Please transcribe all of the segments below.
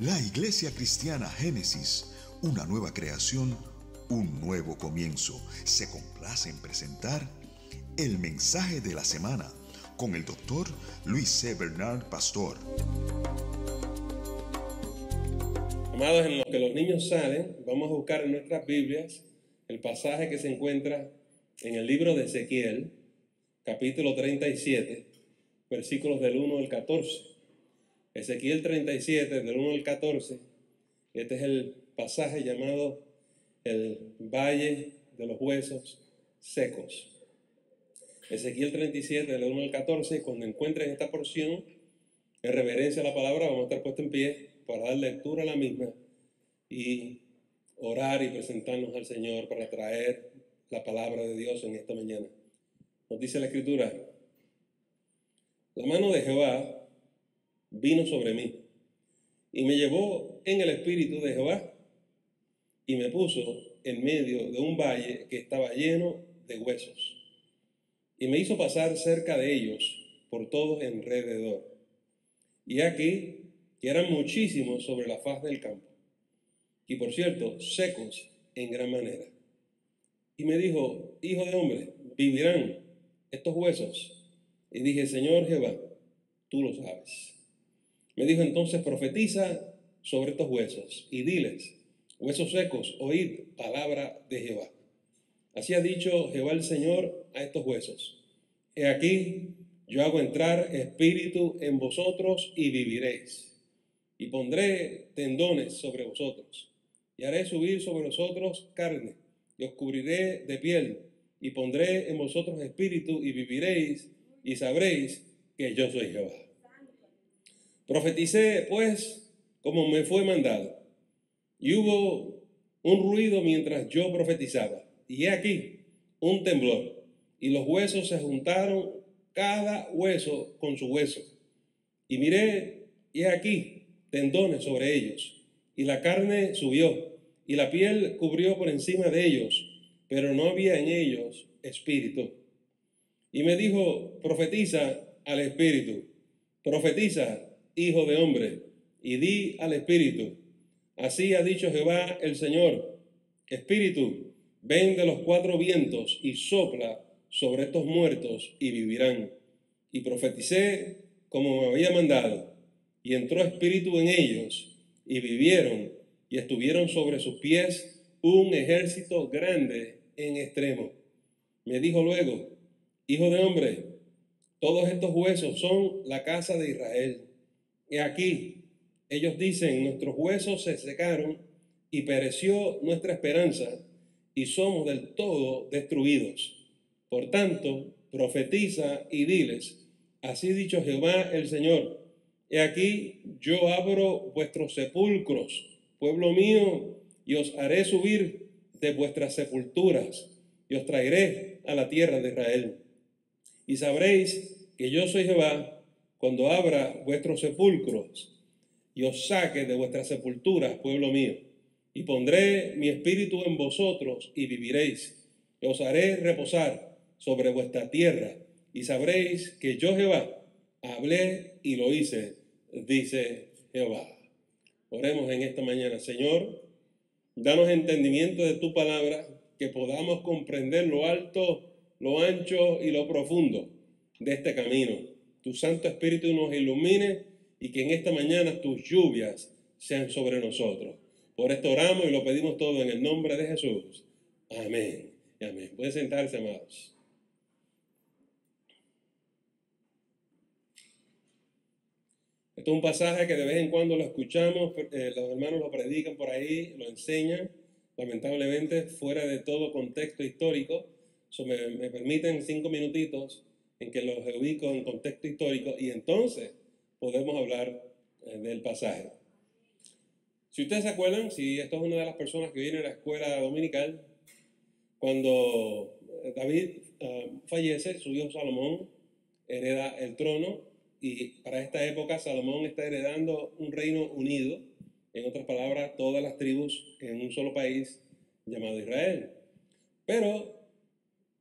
La Iglesia Cristiana Génesis, una nueva creación, un nuevo comienzo, se complace en presentar el mensaje de la semana con el Dr. Luis C. Bernard Pastor. Amados, en lo que los niños salen, vamos a buscar en nuestras Biblias el pasaje que se encuentra en el libro de Ezequiel, capítulo 37, versículos del 1 al 14. Ezequiel 37, del 1 al 14, este es el pasaje llamado el Valle de los Huesos Secos. Ezequiel 37, del 1 al 14, cuando encuentren esta porción, en reverencia a la palabra, vamos a estar puestos en pie para dar lectura a la misma y orar y presentarnos al Señor para traer la palabra de Dios en esta mañana. Nos dice la Escritura: la mano de Jehová vino sobre mí, y me llevó en el espíritu de Jehová, y me puso en medio de un valle que estaba lleno de huesos, y me hizo pasar cerca de ellos por todos alrededor. Y aquí que eran muchísimos sobre la faz del campo, y por cierto, secos en gran manera. Y me dijo: hijo de hombre, ¿vivirán estos huesos? Y dije: Señor Jehová, tú lo sabes. Me dijo entonces: profetiza sobre estos huesos y diles: huesos secos, oíd palabra de Jehová. Así ha dicho Jehová el Señor a estos huesos: he aquí, yo hago entrar espíritu en vosotros y viviréis, y pondré tendones sobre vosotros, y haré subir sobre vosotros carne, y os cubriré de piel, y pondré en vosotros espíritu y viviréis, y sabréis que yo soy Jehová. Profeticé, pues, como me fue mandado, y hubo un ruido mientras yo profetizaba, y he aquí un temblor, y los huesos se juntaron, cada hueso con su hueso. Y miré, y he aquí tendones sobre ellos, y la carne subió, y la piel cubrió por encima de ellos, pero no había en ellos espíritu. Y me dijo: profetiza al espíritu, profetiza, hijo de hombre, y di al espíritu: así ha dicho Jehová el Señor, espíritu, ven de los cuatro vientos y sopla sobre estos muertos y vivirán. Y profeticé como me había mandado, y entró espíritu en ellos, y vivieron, y estuvieron sobre sus pies un ejército grande en extremo. Me dijo luego: hijo de hombre, todos estos huesos son la casa de Israel. He aquí, ellos dicen: nuestros huesos se secaron y pereció nuestra esperanza, y somos del todo destruidos. Por tanto, profetiza y diles: así ha dicho Jehová el Señor: he aquí, yo abro vuestros sepulcros, pueblo mío, y os haré subir de vuestras sepulturas, y os traeré a la tierra de Israel. Y sabréis que yo soy Jehová cuando abra vuestros sepulcros y os saque de vuestras sepulturas, pueblo mío, y pondré mi espíritu en vosotros y viviréis, y os haré reposar sobre vuestra tierra, y sabréis que yo Jehová hablé y lo hice, dice Jehová. Oremos en esta mañana. Señor, danos entendimiento de tu palabra, que podamos comprender lo alto, lo ancho y lo profundo de este camino. Tu Santo Espíritu nos ilumine, y que en esta mañana tus lluvias sean sobre nosotros. Por esto oramos y lo pedimos todo en el nombre de Jesús. Amén y amén. Pueden sentarse, amados. Esto es un pasaje que de vez en cuando lo escuchamos, los hermanos lo predican por ahí, lo enseñan, lamentablemente fuera de todo contexto histórico. Me permiten 5 minutitos en que los ubico en contexto histórico, y entonces podemos hablar del pasaje. Si ustedes se acuerdan, si esto es una de las personas que viene a la escuela dominical, cuando David fallece, su hijo Salomón hereda el trono, y para esta época Salomón está heredando un reino unido, en otras palabras, todas las tribus en un solo país llamado Israel. Pero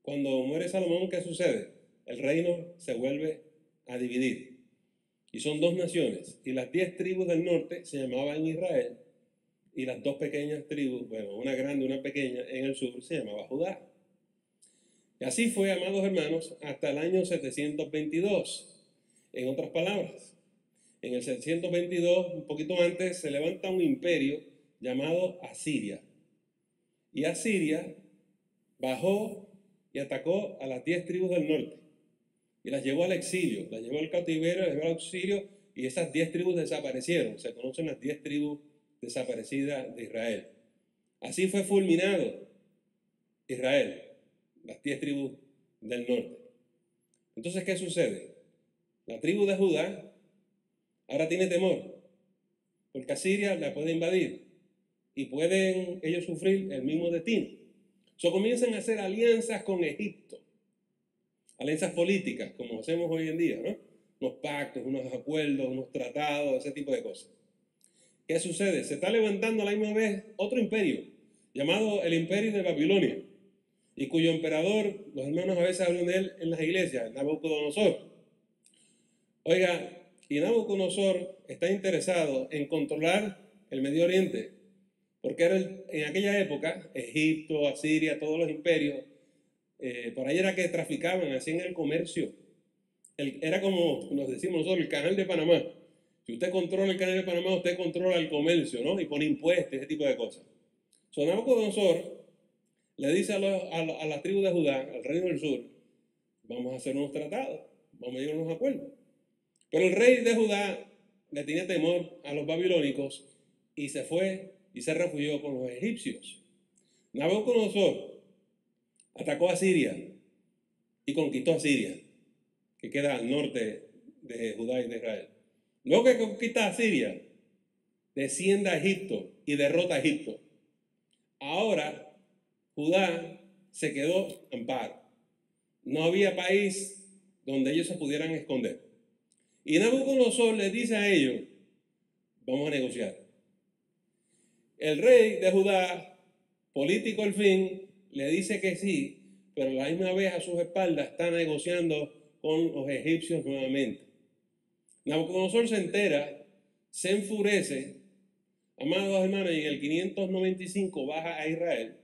cuando muere Salomón, ¿qué sucede? El reino se vuelve a dividir. Y son dos naciones. Y las 10 tribus del norte se llamaban Israel. Y las dos pequeñas tribus, bueno, una grande y una pequeña en el sur, se llamaba Judá. Y así fue, amados hermanos, hasta el año 722. En otras palabras, en el 722, un poquito antes, se levanta un imperio llamado Asiria. Y Asiria bajó y atacó a las 10 tribus del norte. Y las llevó al exilio, las llevó al cautiverio, las llevó al exilio, y esas 10 tribus desaparecieron. Se conocen las 10 tribus desaparecidas de Israel. Así fue fulminado Israel, las 10 tribus del norte. Entonces, ¿qué sucede? La tribu de Judá ahora tiene temor, porque Asiria la puede invadir y pueden ellos sufrir el mismo destino. Comienzan a hacer alianzas con Egipto, alianzas políticas, como hacemos hoy en día, ¿no? Unos pactos, unos acuerdos, unos tratados, ese tipo de cosas. ¿Qué sucede? Se está levantando a la misma vez otro imperio, llamado el Imperio de Babilonia, y cuyo emperador, los hermanos a veces hablan de él en las iglesias, Nabucodonosor. Oiga, y Nabucodonosor está interesado en controlar el Medio Oriente, porque era en aquella época, Egipto, Asiria, todos los imperios, por ahí era que traficaban, hacían el comercio. Era como nos decimos nosotros, el canal de Panamá. Si usted controla el canal de Panamá, usted controla el comercio, ¿no? Y pone impuestos, ese tipo de cosas. Nabucodonosor le dice a la tribu de Judá, al reino del sur, vamos a hacer unos tratados, vamos a llegar a unos acuerdos. Pero el rey de Judá le tenía temor a los babilónicos y se fue y se refugió con los egipcios. Nabucodonosor atacó a Siria y conquistó a Siria, que queda al norte de Judá y de Israel. Luego que conquista a Siria, desciende a Egipto y derrota a Egipto. Ahora, Judá se quedó en paro. No había país donde ellos se pudieran esconder. Y Nabucodonosor les dice a ellos, vamos a negociar. El rey de Judá, político al fin, le dice que sí, pero a la misma vez a sus espaldas está negociando con los egipcios nuevamente. Nabucodonosor se entera, se enfurece, amados hermanos, y en el 595 baja a Israel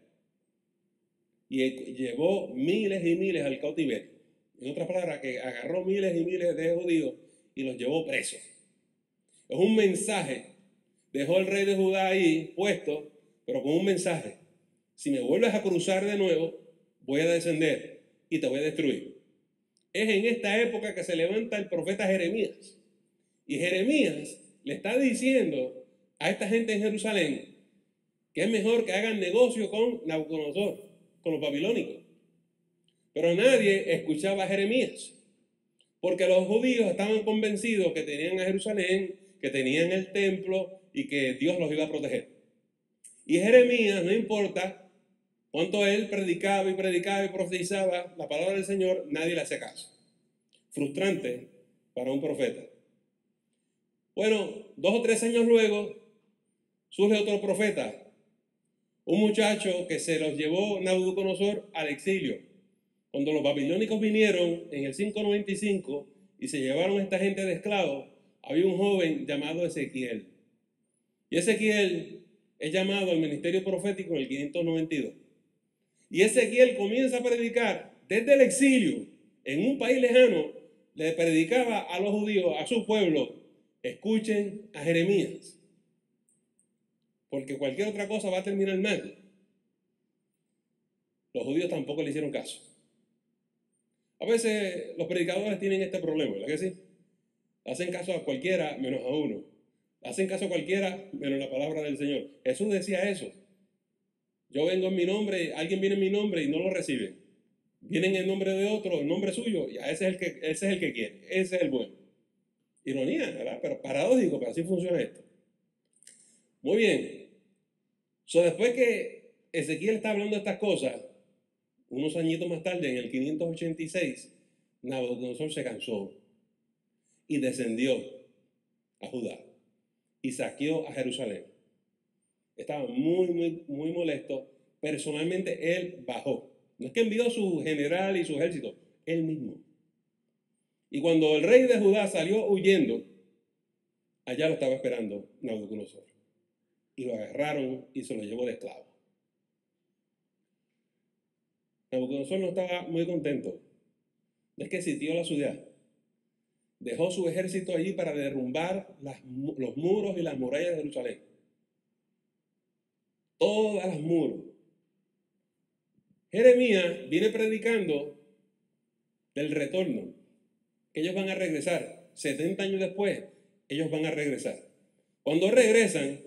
y llevó miles y miles al cautiverio. En otras palabras, que agarró miles y miles de judíos y los llevó presos. Es un mensaje. Dejó el rey de Judá ahí puesto, pero con un mensaje. Si me vuelves a cruzar de nuevo, voy a descender y te voy a destruir. Es en esta época que se levanta el profeta Jeremías. Y Jeremías le está diciendo a esta gente en Jerusalén que es mejor que hagan negocio con Nabucodonosor, con los babilónicos. Pero nadie escuchaba a Jeremías, porque los judíos estaban convencidos que tenían a Jerusalén, que tenían el templo y que Dios los iba a proteger. Y Jeremías, no importa cuánto él predicaba y profetizaba la palabra del Señor, nadie le hacía caso. Frustrante para un profeta. Bueno, 2 o 3 años luego surge otro profeta, un muchacho que se los llevó Nabucodonosor al exilio. Cuando los babilónicos vinieron en el 595 y se llevaron a esta gente de esclavos, había un joven llamado Ezequiel. Y Ezequiel es llamado al ministerio profético en el 592. Y Ezequiel comienza a predicar desde el exilio en un país lejano, le predicaba a los judíos, a su pueblo, escuchen a Jeremías, porque cualquier otra cosa va a terminar mal. Los judíos tampoco le hicieron caso. A veces los predicadores tienen este problema, ¿verdad que sí? Hacen caso a cualquiera menos a uno. Hacen caso a cualquiera menos la palabra del Señor. Jesús decía eso. Yo vengo en mi nombre, alguien viene en mi nombre y no lo recibe. Vienen en nombre de otro, en nombre suyo, y ese es el que quiere, ese es el bueno. Ironía, ¿verdad? Pero paradójico, pero así funciona esto. Muy bien. Después que Ezequiel está hablando de estas cosas, unos añitos más tarde, en el 586, Nabucodonosor se cansó y descendió a Judá y saqueó a Jerusalén. Estaba muy molesto. Personalmente él bajó. No es que envió su general y su ejército, él mismo. Y cuando el rey de Judá salió huyendo, allá lo estaba esperando Nabucodonosor. Y lo agarraron y se lo llevó de esclavo. Nabucodonosor no estaba muy contento. Es que sitió la ciudad. Dejó su ejército allí para derrumbar los muros y las murallas de Jerusalén. Todas las muros. Jeremías viene predicando del retorno, que ellos van a regresar. 70 años después, ellos van a regresar. Cuando regresan,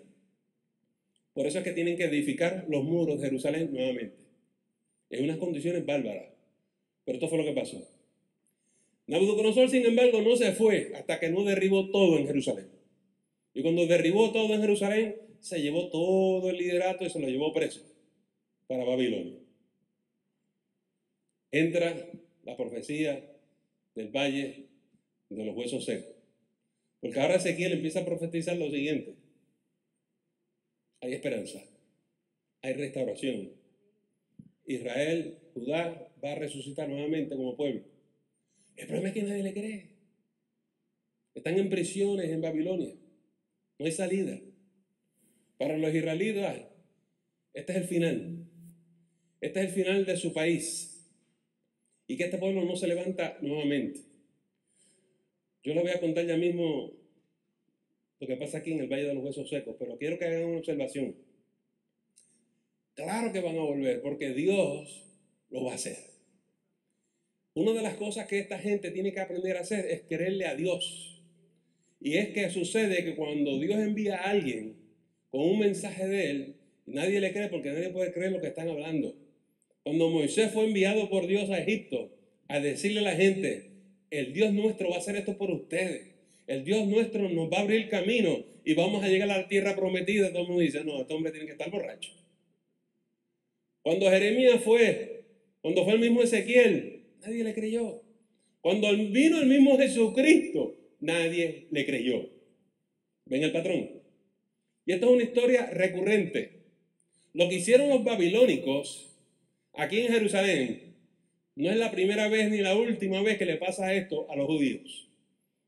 por eso es que tienen que edificar los muros de Jerusalén nuevamente, en unas condiciones bárbaras. Pero esto fue lo que pasó. Nabucodonosor, sin embargo, no se fue hasta que no derribó todo en Jerusalén. Y cuando derribó todo en Jerusalén, se llevó todo el liderato y se lo llevó preso para Babilonia. Entra la profecía del valle de los huesos secos. Porque ahora Ezequiel empieza a profetizar lo siguiente. Hay esperanza, hay restauración. Israel, Judá, va a resucitar nuevamente como pueblo. El problema es que nadie le cree. Están en prisiones en Babilonia. No hay salida. Para los israelitas, este es el final. Este es el final de su país. Y que este pueblo no se levanta nuevamente. Yo les voy a contar ya mismo lo que pasa aquí en el Valle de los Huesos Secos, pero quiero que hagan una observación. Claro que van a volver, porque Dios lo va a hacer. Una de las cosas que esta gente tiene que aprender a hacer es creerle a Dios. Y es que sucede que cuando Dios envía a alguien con un mensaje de Él, nadie le cree porque nadie puede creer lo que están hablando. Cuando Moisés fue enviado por Dios a Egipto a decirle a la gente, el Dios nuestro va a hacer esto por ustedes. El Dios nuestro nos va a abrir camino y vamos a llegar a la tierra prometida. Todo el mundo dice, no, este hombre tiene que estar borracho. Cuando Jeremías fue, cuando fue el mismo Ezequiel, nadie le creyó. Cuando vino el mismo Jesucristo, nadie le creyó. ¿Ven el patrón? Y esto es una historia recurrente. Lo que hicieron los babilónicos aquí en Jerusalén no es la primera vez ni la última vez que le pasa esto a los judíos.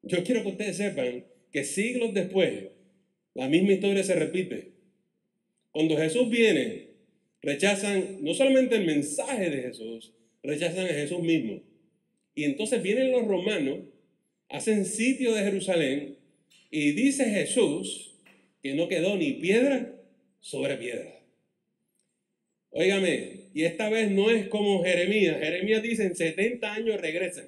Yo quiero que ustedes sepan que siglos después la misma historia se repite. Cuando Jesús viene, rechazan no solamente el mensaje de Jesús, rechazan a Jesús mismo. Y entonces vienen los romanos, hacen sitio de Jerusalén y dice Jesús que no quedó ni piedra sobre piedra. Óigame, y esta vez no es como Jeremías. Jeremías dice en 70 años regresan.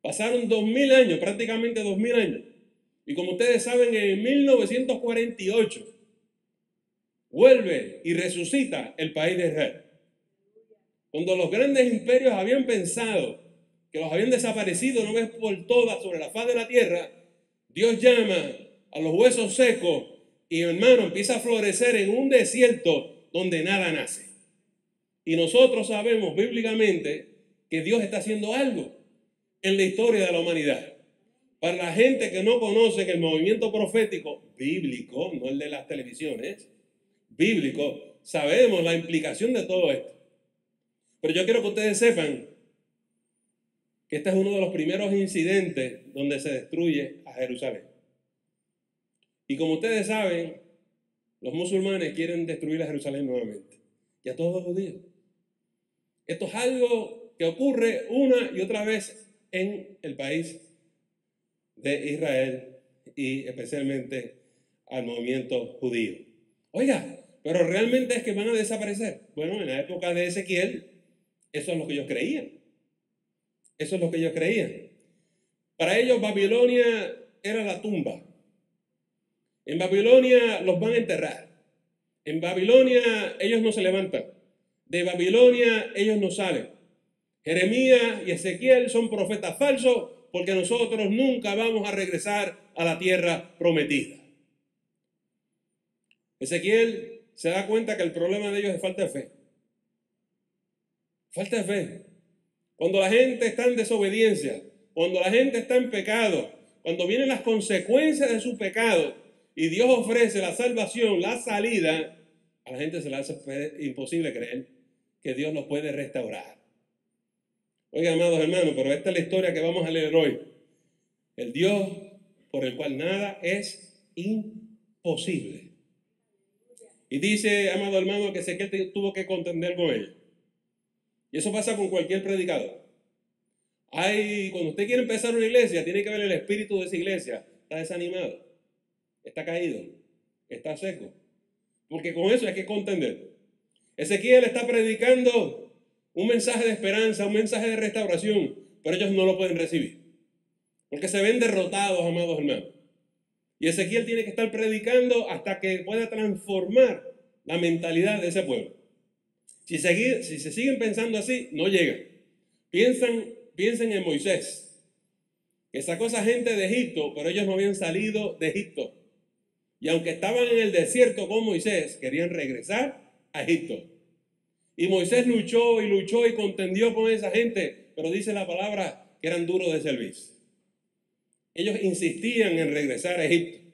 Pasaron 2000 años, prácticamente 2000 años. Y como ustedes saben, en 1948 vuelve y resucita el país de Israel. Cuando los grandes imperios habían pensado que los habían desaparecido una vez por todas sobre la faz de la tierra, Dios llama a los huesos secos y, hermano, empieza a florecer en un desierto donde nada nace. Y nosotros sabemos bíblicamente que Dios está haciendo algo en la historia de la humanidad. Para la gente que no conoce que el movimiento profético bíblico, no el de las televisiones, bíblico, sabemos la implicación de todo esto. Pero yo quiero que ustedes sepan que este es uno de los primeros incidentes donde se destruye a Jerusalén. Y como ustedes saben, los musulmanes quieren destruir a Jerusalén nuevamente. Y a todos los judíos. Esto es algo que ocurre una y otra vez en el país de Israel y especialmente al movimiento judío. Oiga, pero realmente es que van a desaparecer. Bueno, en la época de Ezequiel, eso es lo que ellos creían. Eso es lo que ellos creían. Para ellos Babilonia era la tumba. En Babilonia los van a enterrar. En Babilonia ellos no se levantan. De Babilonia ellos no salen. Jeremías y Ezequiel son profetas falsos porque nosotros nunca vamos a regresar a la tierra prometida. Ezequiel se da cuenta que el problema de ellos es falta de fe. Falta de fe. Cuando la gente está en desobediencia, cuando la gente está en pecado, cuando vienen las consecuencias de su pecado y Dios ofrece la salvación, la salida, a la gente se le hace imposible creer que Dios los puede restaurar. Oiga, amados hermanos, pero esta es la historia que vamos a leer hoy. El Dios por el cual nada es imposible. Y dice, amado hermano, que Ezequiel tuvo que contender con ellos. Y eso pasa con cualquier predicador. Cuando usted quiere empezar una iglesia, tiene que ver el espíritu de esa iglesia. Está desanimado, está caído, está seco. Porque con eso hay que contender. Ezequiel está predicando un mensaje de esperanza, un mensaje de restauración, pero ellos no lo pueden recibir. Porque se ven derrotados, amados hermanos. Y Ezequiel tiene que estar predicando hasta que pueda transformar la mentalidad de ese pueblo. Si se siguen pensando así, no llegan. Piensen en Moisés, que sacó a esa gente de Egipto, pero ellos no habían salido de Egipto. Y aunque estaban en el desierto con Moisés, querían regresar a Egipto. Y Moisés luchó y contendió con esa gente, pero dice la palabra que eran duros de cerviz. Ellos insistían en regresar a Egipto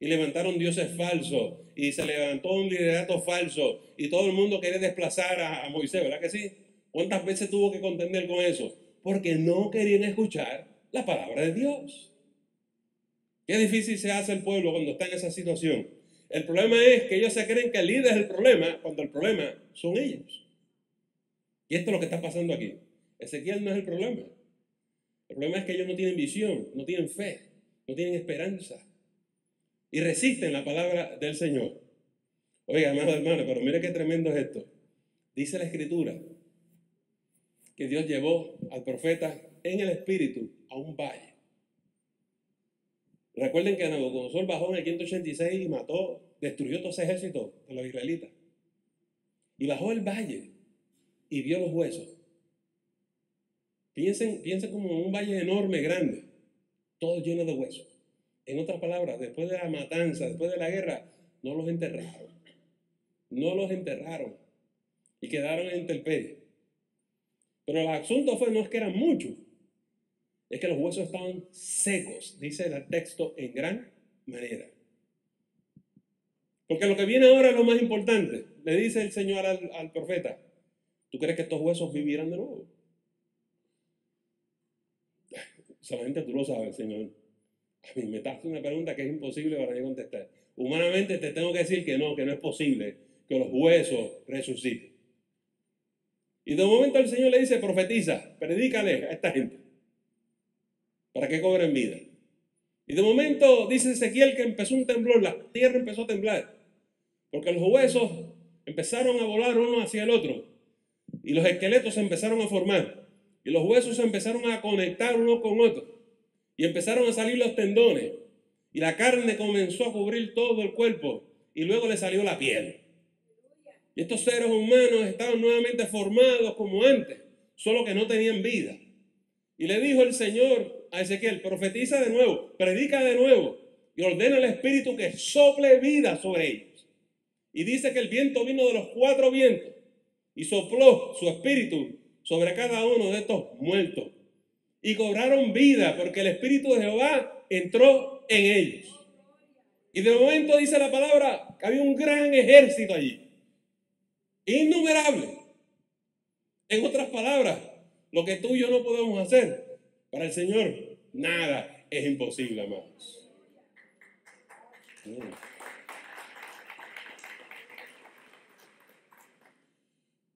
y levantaron dioses falsos y se levantó un liderato falso y todo el mundo quería desplazar a Moisés, ¿verdad que sí? ¿Cuántas veces tuvo que contender con eso? Porque no querían escuchar la palabra de Dios. Qué difícil se hace el pueblo cuando está en esa situación. El problema es que ellos se creen que el líder es el problema cuando el problema son ellos. Y esto es lo que está pasando aquí. Ezequiel no es el problema. El problema es que ellos no tienen visión, no tienen fe, no tienen esperanza. Y resisten la palabra del Señor. Oiga, amado hermano, pero mire qué tremendo es esto. Dice la Escritura que Dios llevó al profeta en el espíritu a un valle. Recuerden que Nabucodonosor bajó en el 586 y destruyó todo ese ejército de los israelitas. Y bajó al valle y vio los huesos. Piensen como un valle enorme, grande, todo lleno de huesos. En otras palabras, después de la matanza, después de la guerra, no los enterraron. No los enterraron y quedaron en intemperie. Pero el asunto no es que eran muchos, es que los huesos estaban secos, dice el texto, en gran manera. Porque lo que viene ahora es lo más importante. Le dice el Señor al profeta, ¿tú crees que estos huesos vivirán de nuevo? Solamente tú lo sabes, Señor. A mí me estás haciendo una pregunta que es imposible para mí contestar. Humanamente te tengo que decir que no es posible que los huesos resuciten. Y de momento el Señor le dice, profetiza, predícale a esta gente para que cobren vida. Y de momento dice Ezequiel que empezó un temblor, la tierra empezó a temblar, porque los huesos empezaron a volar uno hacia el otro y los esqueletos se empezaron a formar y los huesos se empezaron a conectar uno con otro. Y empezaron a salir los tendones. Y la carne comenzó a cubrir todo el cuerpo. Y luego le salió la piel. Y estos seres humanos estaban nuevamente formados como antes. Solo que no tenían vida. Y le dijo el Señor a Ezequiel, profetiza de nuevo, predica de nuevo. Y ordena al Espíritu que sople vida sobre ellos. Y dice que el viento vino de los 4 vientos. Y sopló su espíritu sobre cada uno de estos muertos. Y cobraron vida porque el Espíritu de Jehová entró en ellos. Y de momento dice la palabra que había un gran ejército allí. Innumerable. En otras palabras, lo que tú y yo no podemos hacer, para el Señor, nada es imposible, amados.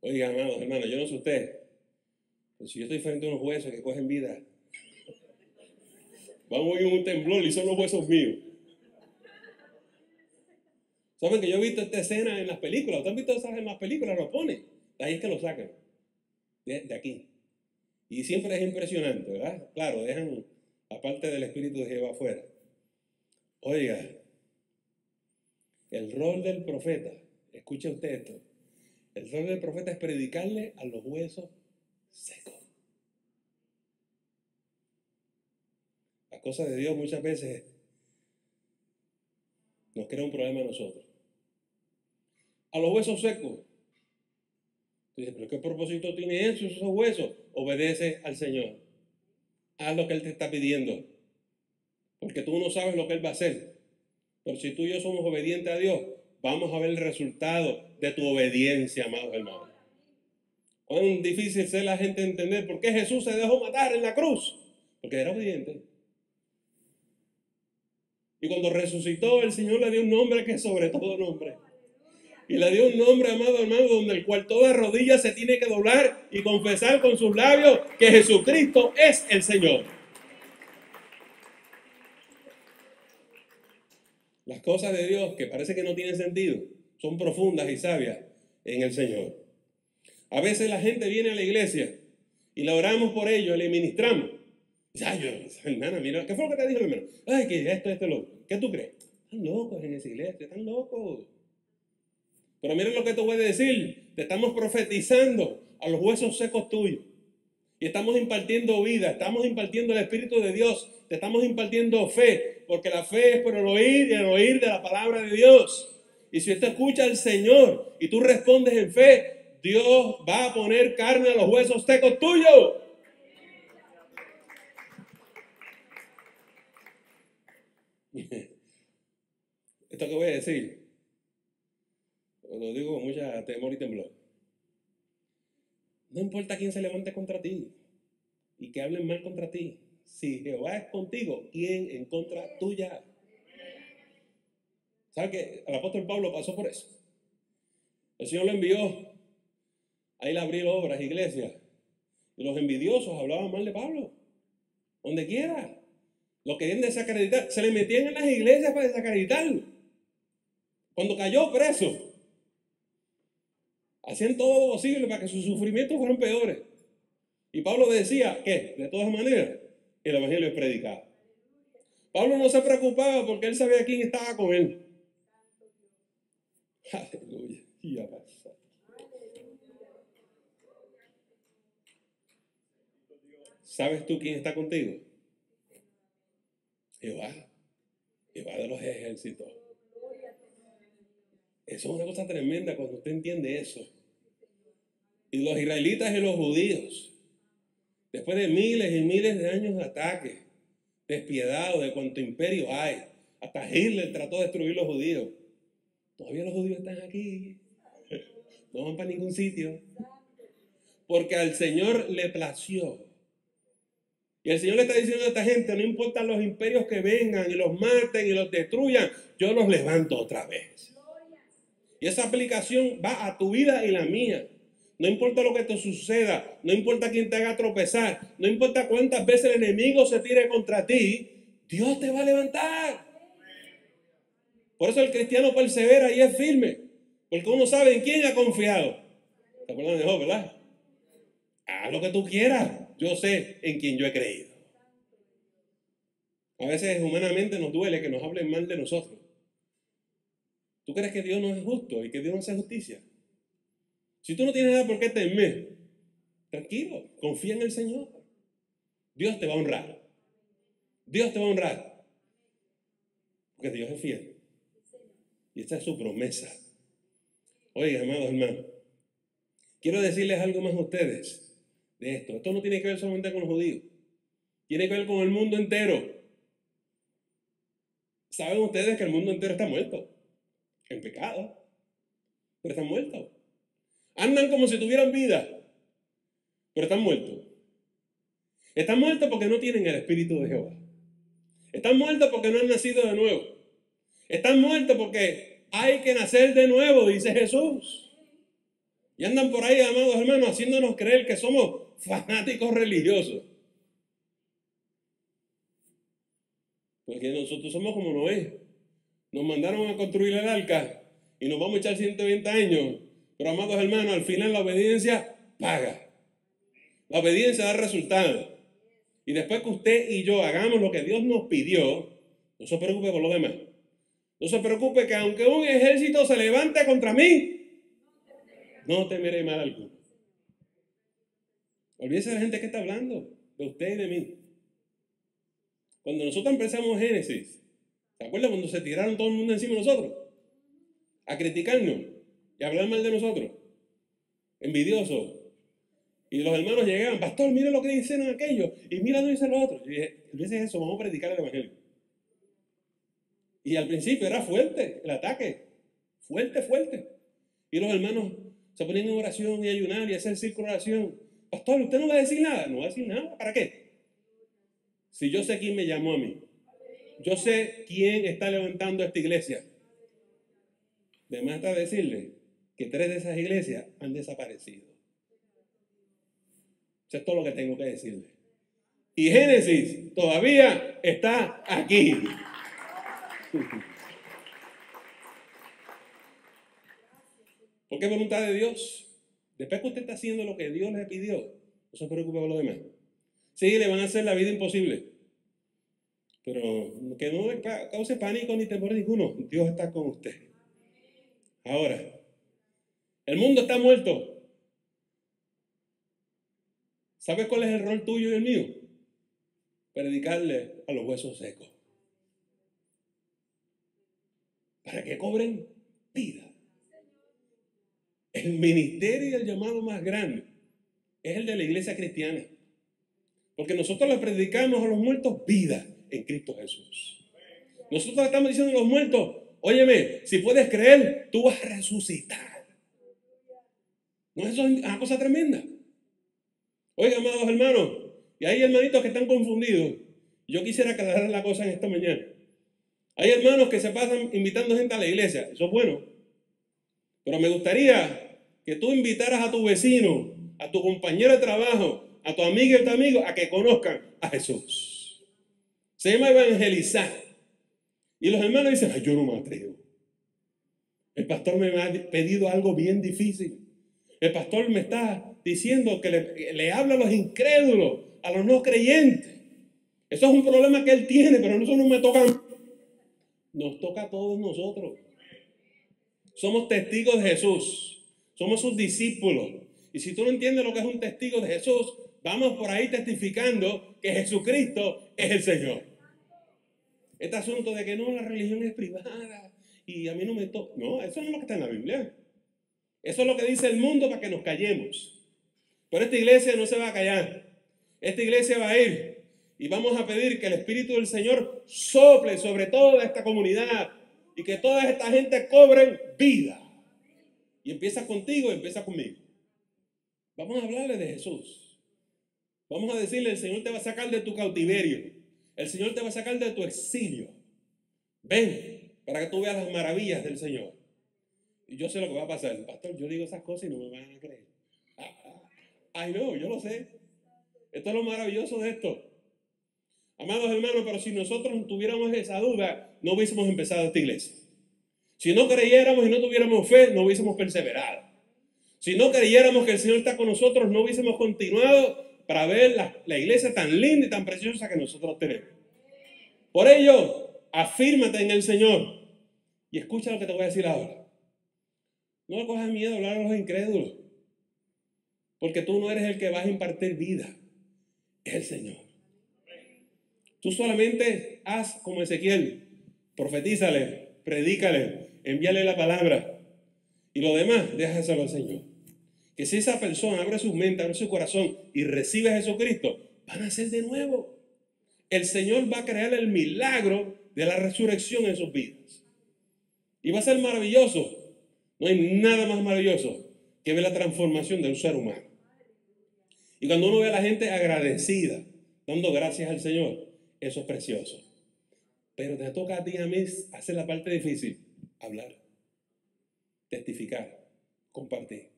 Oiga, amados hermanos, yo no sé usted, pero si yo estoy frente a unos huesos que cogen vida, vamos a ir en un temblor y son los huesos míos. ¿Saben que yo he visto esta escena en las películas? ¿Ustedes han visto esas en las películas? Lo ponen. De ahí es que lo sacan. De aquí. Y siempre es impresionante, ¿verdad? Claro, dejan la parte del Espíritu de Jehová afuera. Oiga, el rol del profeta, escuche usted esto, el rol del profeta es predicarle a los huesos secos. Las cosas de Dios muchas veces nos crea un problema a nosotros. A los huesos secos. Dice, pero ¿qué propósito tiene eso, esos huesos? Obedece al Señor. Haz lo que Él te está pidiendo. Porque tú no sabes lo que Él va a hacer. Pero si tú y yo somos obedientes a Dios, vamos a ver el resultado de tu obediencia, amados hermanos. Cuán difícil es la gente entender por qué Jesús se dejó matar en la cruz. Porque era obediente. Y cuando resucitó, el Señor le dio un nombre que es sobre todo nombre. Y le dio un nombre, amado hermano, donde el cual toda rodilla se tiene que doblar y confesar con sus labios que Jesucristo es el Señor. Las cosas de Dios que parece que no tienen sentido son profundas y sabias en el Señor. A veces la gente viene a la iglesia y la oramos por ellos, le ministramos. Dice, ay, hermana, mira, ¿qué fue lo que te dijo el hermano? Ay, que esto, lo. ¿Qué tú crees? Están locos en esa iglesia, están locos. Pero miren lo que te voy a decir. Te estamos profetizando a los huesos secos tuyos. Y estamos impartiendo vida, estamos impartiendo el Espíritu de Dios, te estamos impartiendo fe, porque la fe es por el oír y el oír de la palabra de Dios. Y si usted escucha al Señor y tú respondes en fe, Dios va a poner carne a los huesos secos tuyos. Esto que voy a decir, lo digo con mucha temor y temblor. No importa quién se levante contra ti y que hablen mal contra ti. Si Jehová es contigo, ¿quién en contra tuya? ¿Sabe que el apóstol Pablo pasó por eso? El Señor lo envió a ir a abrir obras, iglesias. Y los envidiosos hablaban mal de Pablo. Donde quiera. Lo querían desacreditar. Se le metían en las iglesias para desacreditarlo. Cuando cayó preso, hacían todo lo posible para que sus sufrimientos fueran peores. Y Pablo decía que, de todas maneras, el evangelio es predicado. Pablo no se preocupaba porque él sabía quién estaba con él. Aleluya. ¿Sabes tú quién está contigo? Jehová. Jehová de los ejércitos. Eso es una cosa tremenda cuando usted entiende eso. Y los israelitas y los judíos, después de miles y miles de años de ataque, despiadados de cuánto imperio hay, hasta Hitler trató de destruir los judíos. Todavía los judíos están aquí. No van para ningún sitio. Porque al Señor le plació. Y el Señor le está diciendo a esta gente, no importan los imperios que vengan y los maten y los destruyan, yo los levanto otra vez. Y esa aplicación va a tu vida y la mía. No importa lo que te suceda, no importa quién te haga tropezar, no importa cuántas veces el enemigo se tire contra ti, Dios te va a levantar. Por eso el cristiano persevera y es firme, porque uno sabe en quién ha confiado. ¿Te acuerdan de Job, verdad? Haz lo que tú quieras, yo sé en quién yo he creído. A veces humanamente nos duele que nos hablen mal de nosotros. ¿Tú crees que Dios no es justo y que Dios no hace justicia? Si tú no tienes nada por qué temer, tranquilo, confía en el Señor. Dios te va a honrar. Dios te va a honrar. Porque Dios es fiel. Y esta es su promesa. Oigan, amados hermanos, quiero decirles algo más a ustedes de esto. Esto no tiene que ver solamente con los judíos. Tiene que ver con el mundo entero. ¿Saben ustedes que el mundo entero está muerto? En pecado. Pero están muertos. Andan como si tuvieran vida. Pero están muertos. Están muertos porque no tienen el Espíritu de Jehová. Están muertos porque no han nacido de nuevo. Están muertos porque hay que nacer de nuevo, dice Jesús. Y andan por ahí, amados hermanos, haciéndonos creer que somos fanáticos religiosos. Porque nosotros somos como Noé. Nos mandaron a construir el arca y nos vamos a echar 120 años. Pero, amados hermanos, al final la obediencia paga. La obediencia da resultado. Y después que usted y yo hagamos lo que Dios nos pidió, no se preocupe por lo demás. No se preocupe que aunque un ejército se levante contra mí, no temeré mal alguno. Olvídese de la gente que está hablando, de usted y de mí. Cuando nosotros empezamos Génesis, ¿se acuerdan cuando se tiraron todo el mundo encima de nosotros? A criticarnos y a hablar mal de nosotros. Envidiosos. Y los hermanos llegaban, pastor, mira lo que dicen aquellos, y mira lo que dicen los otros. Y dije, olvídese eso, vamos a predicar el evangelio. Y al principio era fuerte el ataque. Fuerte, fuerte. Y los hermanos se ponían en oración y ayunar y hacer círculo de oración. Pastor, ¿usted no va a decir nada? No va a decir nada. ¿Para qué? Si yo sé quién me llamó a mí. Yo sé quién está levantando esta iglesia. Me basta decirle que 3 de esas iglesias han desaparecido. Eso es todo lo que tengo que decirle. Y Génesis todavía está aquí. Porque es voluntad de Dios. Después que usted está haciendo lo que Dios le pidió, no se preocupe por lo demás. Sí, le van a hacer la vida imposible. Pero que no le cause pánico ni temor ninguno. Dios está con usted. Ahora, el mundo está muerto. ¿Sabes cuál es el rol tuyo y el mío? Predicarle a los huesos secos. Para que cobren vida. El ministerio y el llamado más grande es el de la iglesia cristiana. Porque nosotros le predicamos a los muertos vida en Cristo Jesús. Nosotros le estamos diciendo a los muertos, óyeme, si puedes creer, tú vas a resucitar. ¿No es eso una cosa tremenda? Oiga, amados hermanos, y hay hermanitos que están confundidos. Yo quisiera aclarar la cosa en esta mañana. Hay hermanos que se pasan invitando gente a la iglesia. Eso es bueno. Pero me gustaría que tú invitaras a tu vecino, a tu compañero de trabajo, a tu amiga y a tu amigo a que conozcan a Jesús. Se llama evangelizar. Y los hermanos dicen, ay, yo no me atrevo. El pastor me ha pedido algo bien difícil. El pastor me está diciendo que le habla a los incrédulos, a los no creyentes. Eso es un problema que él tiene, pero eso no me toca a mí. Nos toca a todos nosotros. Somos testigos de Jesús. Somos sus discípulos. Y si tú no entiendes lo que es un testigo de Jesús, vamos por ahí testificando que Jesucristo es el Señor. Este asunto de que no, la religión es privada y a mí no me toca. No, eso no es lo que está en la Biblia. Eso es lo que dice el mundo para que nos callemos. Pero esta iglesia no se va a callar. Esta iglesia va a ir y vamos a pedir que el Espíritu del Señor sople sobre toda esta comunidad y que toda esta gente cobren vida. Y empieza contigo y empieza conmigo. Vamos a hablarle de Jesús. Vamos a decirle, el Señor te va a sacar de tu cautiverio. El Señor te va a sacar de tu exilio. Ven, para que tú veas las maravillas del Señor. Y yo sé lo que va a pasar. Pastor, yo digo esas cosas y no me van a creer. Ay, no, yo lo sé. Esto es lo maravilloso de esto. Amados hermanos, pero si nosotros tuviéramos esa duda, no hubiésemos empezado esta iglesia. Si no creyéramos y no tuviéramos fe, no hubiésemos perseverado. Si no creyéramos que el Señor está con nosotros, no hubiésemos continuado para ver la iglesia tan linda y tan preciosa que nosotros tenemos. Por ello, afírmate en el Señor. Y escucha lo que te voy a decir ahora. No le cojas miedo a hablar a los incrédulos. Porque tú no eres el que vas a impartir vida. Es el Señor. Tú solamente haz como Ezequiel. Profetízale, predícale, envíale la palabra. Y lo demás, déjaselo al Señor. Que si esa persona abre su mente, abre su corazón y recibe a Jesucristo, van a ser de nuevo. El Señor va a crear el milagro de la resurrección en sus vidas. Y va a ser maravilloso. No hay nada más maravilloso que ver la transformación de un ser humano. Y cuando uno ve a la gente agradecida, dando gracias al Señor, eso es precioso. Pero te toca a ti y a mí hacer la parte difícil, hablar, testificar, compartir.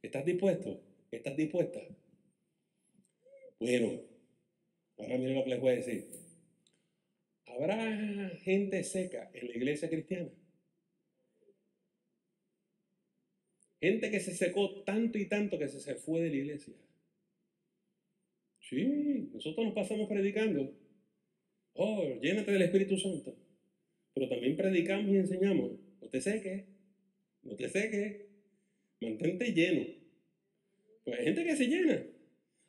¿Estás dispuesto? ¿Estás dispuesta? Bueno, ahora mire lo que les voy a decir. ¿Habrá gente seca en la iglesia cristiana? Gente que se secó tanto y tanto que se fue de la iglesia. Sí, nosotros nos pasamos predicando. Oh, llénate del Espíritu Santo. Pero también predicamos y enseñamos. No te seques. No te seques. Mantente lleno. Pues hay gente que se llena.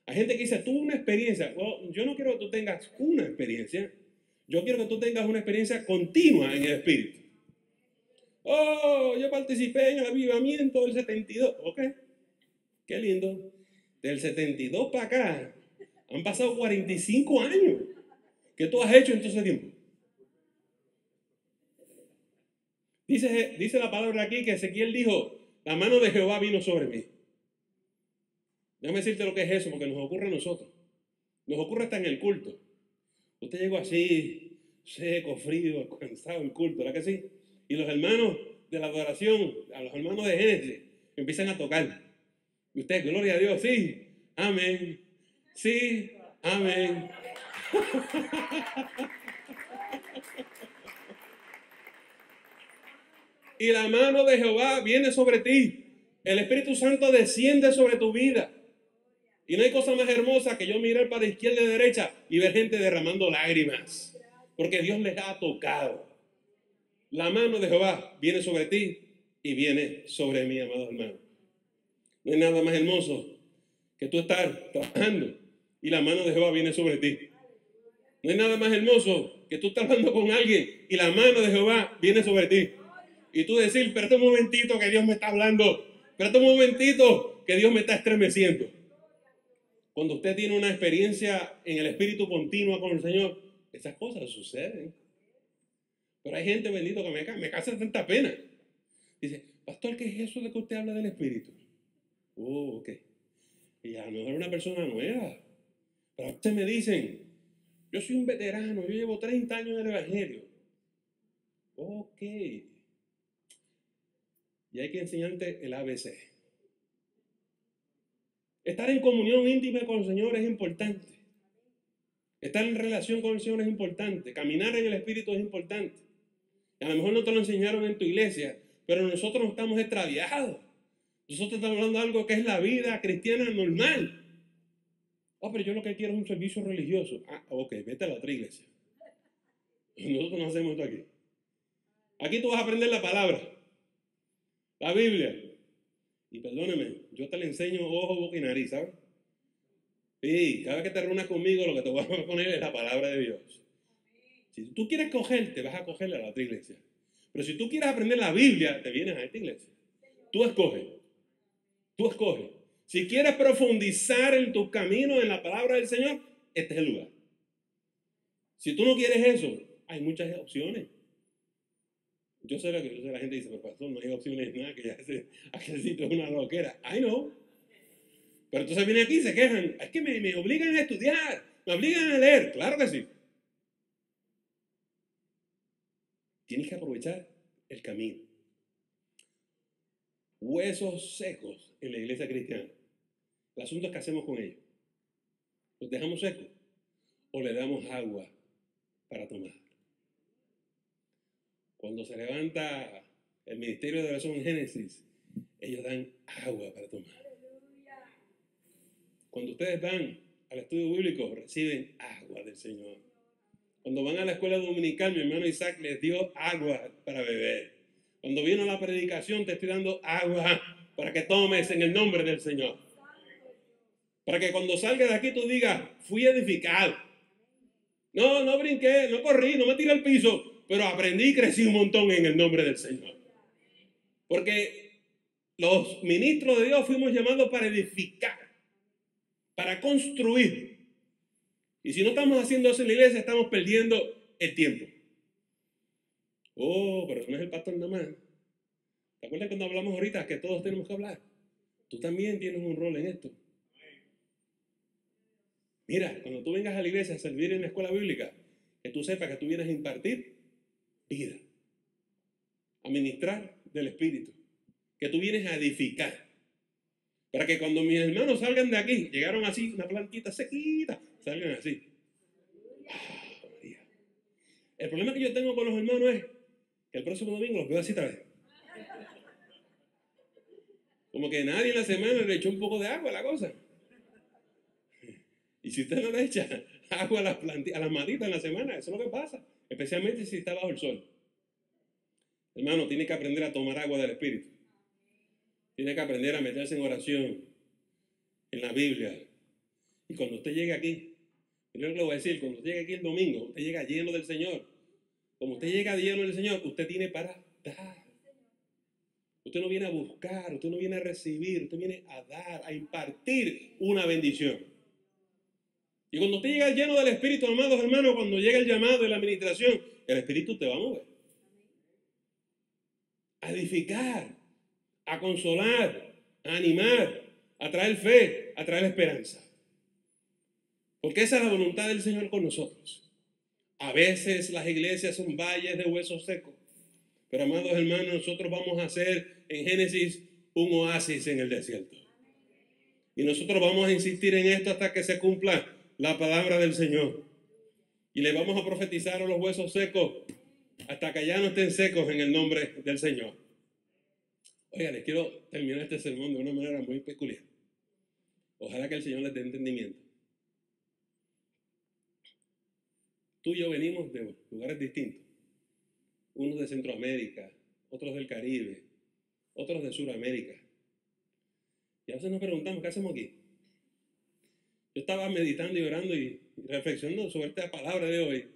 Hay gente que dice, tuve una experiencia. Well, yo no quiero que tú tengas una experiencia. Yo quiero que tú tengas una experiencia continua en el Espíritu. Oh, yo participé en el avivamiento del 72. Ok, qué lindo. Del 72 para acá han pasado 45 años. ¿Qué tú has hecho en todo ese tiempo? Dice la palabra aquí que Ezequiel dijo, la mano de Jehová vino sobre mí. Déjame decirte lo que es eso, porque nos ocurre a nosotros. Nos ocurre hasta en el culto. Usted llegó así, seco, frío, cansado el culto, ¿verdad que sí? Y los hermanos de la adoración, a los hermanos de Génesis, empiezan a tocar. Y usted, gloria a Dios, sí, amén, sí, amén. Y la mano de Jehová viene sobre ti. El Espíritu Santo desciende sobre tu vida. Y no hay cosa más hermosa que yo mirar para izquierda y derecha y ver gente derramando lágrimas. Porque Dios les ha tocado. La mano de Jehová viene sobre ti y viene sobre mí, amado hermano. No hay nada más hermoso que tú estar trabajando y la mano de Jehová viene sobre ti. No hay nada más hermoso que tú estar hablando con alguien y la mano de Jehová viene sobre ti. Y tú decir, espérate un momentito que Dios me está hablando. Espérate un momentito que Dios me está estremeciendo. Cuando usted tiene una experiencia en el Espíritu continua con el Señor, esas cosas suceden. Pero hay gente, bendito, que me causa tanta pena. Dice, pastor, ¿qué es eso de que usted habla del Espíritu? Oh, ok. Y a lo mejor una persona nueva. Pero a veces me dicen, yo soy un veterano, yo llevo 30 años en el Evangelio. Ok. Y hay que enseñarte el ABC. Estar en comunión íntima con el Señor es importante. Estar en relación con el Señor es importante. Caminar en el Espíritu es importante. A lo mejor no te lo enseñaron en tu iglesia, pero nosotros no estamos extraviados. Nosotros estamos hablando de algo que es la vida cristiana normal. Oh, pero yo lo que quiero es un servicio religioso. Ah, ok, vete a la otra iglesia. Nosotros no hacemos esto aquí. Aquí tú vas a aprender la palabra, la Biblia. Y perdóname, yo te la enseño ojo, boca y nariz, ¿sabes? Sí, cada vez que te reúnas conmigo, lo que te voy a poner es la palabra de Dios. Si tú quieres coger, te vas a coger a la otra iglesia. Pero si tú quieres aprender la Biblia, te vienes a esta iglesia. Tú escoges. Tú escoges. Si quieres profundizar en tus caminos, en la palabra del Señor, este es el lugar. Si tú no quieres eso, hay muchas opciones. Yo sé lo que la gente dice, pero pastor, no hay opciones nada, que ya aquel sitio es una loquera. I know. Pero entonces vienen aquí y se quejan. Es que me obligan a estudiar, me obligan a leer. Claro que sí. Tienes que aprovechar el camino. Huesos secos en la iglesia cristiana. El asunto es qué hacemos con ellos. ¿Los dejamos secos o le damos agua para tomar? Cuando se levanta el ministerio de oración en Génesis, ellos dan agua para tomar. Cuando ustedes van al estudio bíblico, reciben agua del Señor. Cuando van a la escuela dominical, mi hermano Isaac les dio agua para beber. Cuando vino la predicación, te estoy dando agua para que tomes en el nombre del Señor. Para que cuando salgas de aquí tú digas, fui edificado. No brinqué, no corrí, no me tiré al piso, pero aprendí y crecí un montón en el nombre del Señor. Porque los ministros de Dios fuimos llamados para edificar, para construir. Y si no estamos haciendo eso en la iglesia, estamos perdiendo el tiempo. Oh, pero no es el pastor nada más. ¿Te acuerdas cuando hablamos ahorita que todos tenemos que hablar? Tú también tienes un rol en esto. Mira, cuando tú vengas a la iglesia a servir en la escuela bíblica, que tú sepas que tú vienes a impartir vida, a ministrar del Espíritu, que tú vienes a edificar. Para que cuando mis hermanos salgan de aquí, llegaron así, una plantita sequita, salgan así. El problema que yo tengo con los hermanos es que el próximo domingo los veo así otra vez. Como que nadie en la semana le echó un poco de agua a la cosa. Y si usted no le echa agua a las matitas en la semana, eso es lo que pasa. Especialmente si está bajo el sol. Hermano, tiene que aprender a tomar agua del Espíritu. Tiene que aprender a meterse en oración, en la Biblia. Y cuando usted llegue aquí, yo le voy a decir, cuando usted llegue aquí el domingo, usted llega lleno del Señor. Como usted llega lleno del Señor, usted tiene para dar. Usted no viene a buscar, usted no viene a recibir, usted viene a dar, a impartir una bendición. Y cuando usted llega lleno del Espíritu, amados hermanos, cuando llega el llamado de la administración, el Espíritu te va a mover. A edificar, a consolar, a animar, a traer fe, a traer esperanza. Porque esa es la voluntad del Señor con nosotros. A veces las iglesias son valles de huesos secos. Pero amados hermanos, nosotros vamos a hacer en Génesis un oasis en el desierto. Y nosotros vamos a insistir en esto hasta que se cumpla la palabra del Señor. Y le vamos a profetizar a los huesos secos hasta que ya no estén secos en el nombre del Señor. Oiga, les quiero terminar este sermón de una manera muy peculiar. Ojalá que el Señor les dé entendimiento. Tú y yo venimos de lugares distintos. Unos de Centroamérica, otros del Caribe, otros de Sudamérica. Y a veces nos preguntamos, ¿qué hacemos aquí? Yo estaba meditando y orando y reflexionando sobre esta palabra de hoy.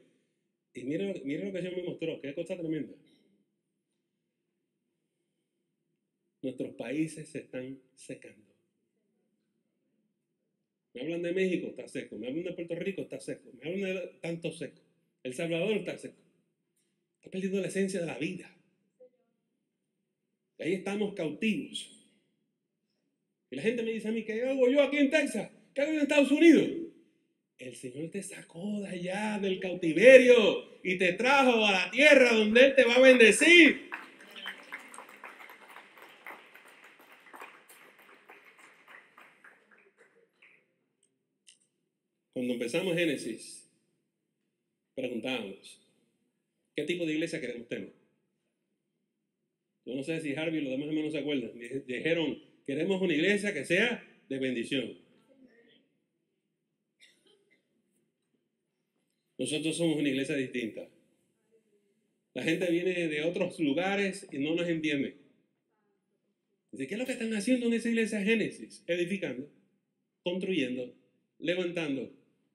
Y mire lo que el Señor me mostró, qué cosa tremenda. Nuestros países se están secando. Me hablan de México, está seco. Me hablan de Puerto Rico, está seco. Me hablan de tanto seco. El Salvador está seco. Está perdiendo la esencia de la vida. Y ahí estamos cautivos. Y la gente me dice a mí, ¿qué hago yo aquí en Texas? ¿Qué hago yo en Estados Unidos? El Señor te sacó de allá del cautiverio y te trajo a la tierra donde Él te va a bendecir. Cuando empezamos Génesis, preguntábamos, ¿qué tipo de iglesia queremos tener? Yo no sé si Harvey y los demás hermanos se acuerdan. Dijeron, queremos una iglesia que sea de bendición. Nosotros somos una iglesia distinta. La gente viene de otros lugares y no nos entiende. Dice, ¿qué es lo que están haciendo en esa iglesia Génesis? Edificando, construyendo, levantando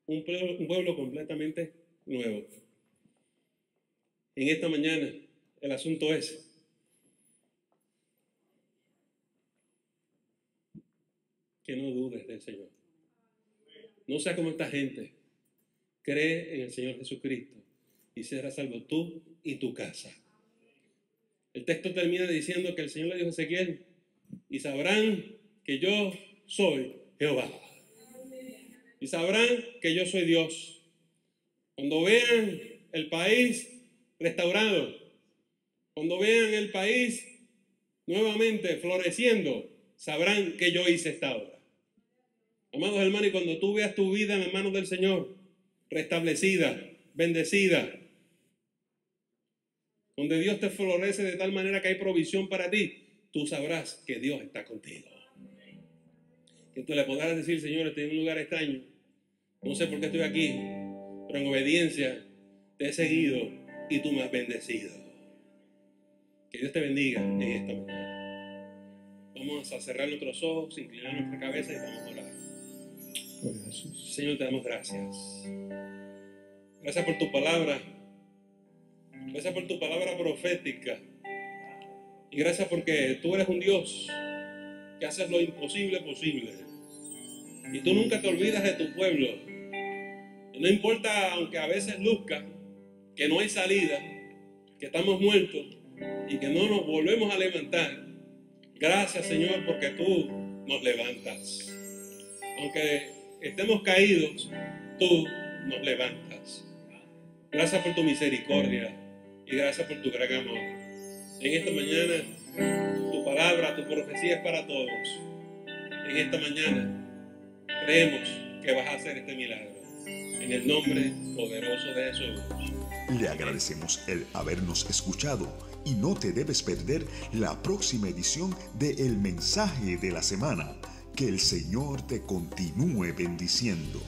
un pueblo completamente nuevo. En esta mañana el asunto es que no dudes del Señor. No seas como esta gente. Cree en el Señor Jesucristo y serás salvo tú y tu casa. El texto termina diciendo que el Señor le dijo a Ezequiel, y sabrán que yo soy Jehová. Y sabrán que yo soy Dios. Cuando vean el país restaurado, cuando vean el país nuevamente floreciendo, sabrán que yo hice esta obra. Amados hermanos, y cuando tú veas tu vida en las manos del Señor, restablecida, bendecida, donde Dios te florece de tal manera que hay provisión para ti, tú sabrás que Dios está contigo. Que tú le podrás decir, Señor, estoy en un lugar extraño, no sé por qué estoy aquí, pero en obediencia te he seguido y tú me has bendecido. Que Dios te bendiga en esta mañana. Vamos a cerrar nuestros ojos, inclinar nuestra cabeza y vamos a orar. Gloria a Jesús. Señor, te damos gracias. Gracias por tu palabra. Gracias por tu palabra profética. Y gracias porque tú eres un Dios que haces lo imposible posible. Y tú nunca te olvidas de tu pueblo. Y no importa, aunque a veces luzca que no hay salida, que estamos muertos y que no nos volvemos a levantar. Gracias, Señor, porque tú nos levantas. Aunque estemos caídos, tú nos levantas. Gracias por tu misericordia y gracias por tu gran amor. En esta mañana, tu palabra, tu profecía es para todos. En esta mañana, creemos que vas a hacer este milagro. En el nombre poderoso de Jesús. Le agradecemos el habernos escuchado y no te debes perder la próxima edición de El Mensaje de la Semana. Que el Señor te continúe bendiciendo.